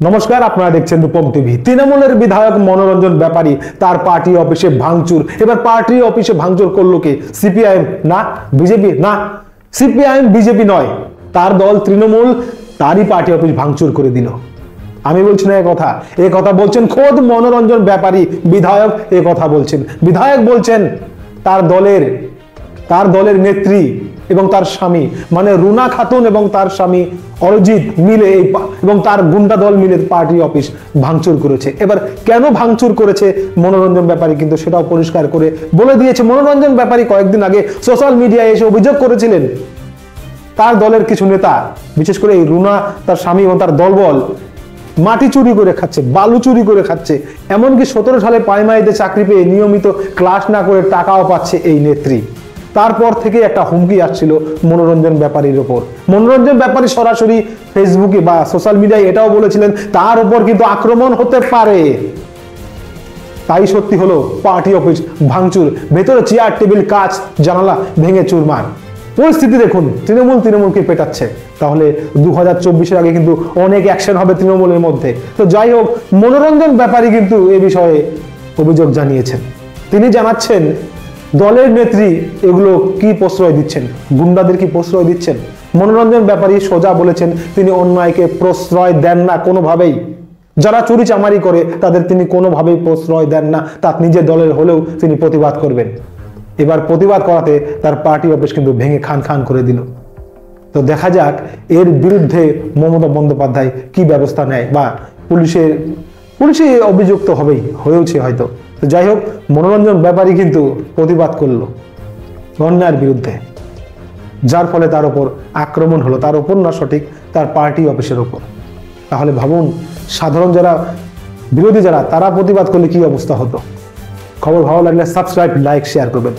নমস্কার, আপনারা দেখছেন রূপম টিভি। তৃণমূলের বিধায়ক মনোরঞ্জন ব্যাপারী তার পার্টি অফিসে ভাঙচুর। এবার পার্টি অফিসে ভাঙচুর করলো কে? সিপিআইএম না, বিজেপি না, সিপিআইএম বিজেপি নয়, তার দল তৃণমূল, তারই পার্টি অফিস ভাঙচুর করে দিল। আমি বলছি না এ কথা বলছেন খোদ মনোরঞ্জন ব্যাপারী বিধায়ক। এ কথা বলছেন বিধায়ক, বলছেন তার দলের নেত্রী এবং তার স্বামী মানে রুনা খাতুন এবং তার স্বামী অরিজিৎ মিলে এবং তার গুন্ডা দল মিলে পার্টি অফিস ভাঙচুর করেছে। এবার কেন ভাঙচুর করেছে মনোরঞ্জন ব্যাপারী কিন্তু সেটাও পরিষ্কার করে বলে দিয়েছে। মনোরঞ্জন ব্যাপারী কয়েকদিন আগে সোশ্যাল মিডিয়ায় এসে অভিযোগ করেছিলেন তার দলের কিছু নেতা, বিশেষ করে এই রুনা, তার স্বামী এবং তার দলবল মাটি চুরি করে খাচ্ছে, বালু চুরি করে খাচ্ছে, এমনকি 17 সালে প্রাইমারিতে চাকরি পেয়ে নিয়মিত ক্লাস না করে টাকাও পাচ্ছে এই নেত্রী। তারপর থেকে একটা হুমকি আসছিল মনোরঞ্জন ব্যাপারীর ওপর। মনোরঞ্জন ব্যাপারী সরাসরি ফেসবুকে বা সোশ্যাল মিডিয়ায় এটাও বলেছিলেন তার উপর কিন্তু আক্রমণ হতে পারে। তাই সত্যি হলো, পার্টি অফিস ভাঙচুর, ভেতরে চেয়ার টেবিল কাঁচ জানালা ভেঙে চুরমার। পরিস্থিতি দেখুন, তৃণমূলকে পেটাচ্ছে। তাহলে 2024-এর আগে কিন্তু অনেক অ্যাকশন হবে তৃণমূলের মধ্যে। তো যাই হোক, মনোরঞ্জন ব্যাপারী কিন্তু এ বিষয়ে অভিযোগ জানিয়েছেন। তিনি জানাচ্ছেন দলের নেত্রী এগুলো কি প্রশ্রয় দিচ্ছেন, গুন্ডাদের কি প্রশ্রয় দিচ্ছেন। মনোরঞ্জন ব্যাপারী সোজা বলেছেন তিনি অন্যায়কে প্রশ্রয় দেন না কোনোভাবেই। যারা চুরি চামারি করে তাদের তিনি কোনোভাবেই প্রশ্রয় দেন না, তার নিজের দলের হলেও তিনি প্রতিবাদ করবেন। এবার প্রতিবাদ করাতে তার পার্টি অফিস কিন্তু ভেঙে খান করে দিল। তো দেখা যাক এর বিরুদ্ধে মমতা বন্দ্যোপাধ্যায় কি ব্যবস্থা নেয়, বা পুলিশে অভিযুক্ত হয়েছে হয়তো। তো যাই হোক, মনোরঞ্জন ব্যাপারী কিন্তু প্রতিবাদ করলো অন্যায়ের বিরুদ্ধে, যার ফলে তার উপর আক্রমণ হলো, তার উপর না সঠিক, তার পার্টি অফিসের উপর। তাহলে ভাবুন, সাধারণ বিরোধী যারা তারা প্রতিবাদ করলে কি অবস্থা হতো। খবর ভালো লাগলে সাবস্ক্রাইব, লাইক, শেয়ার করবেন।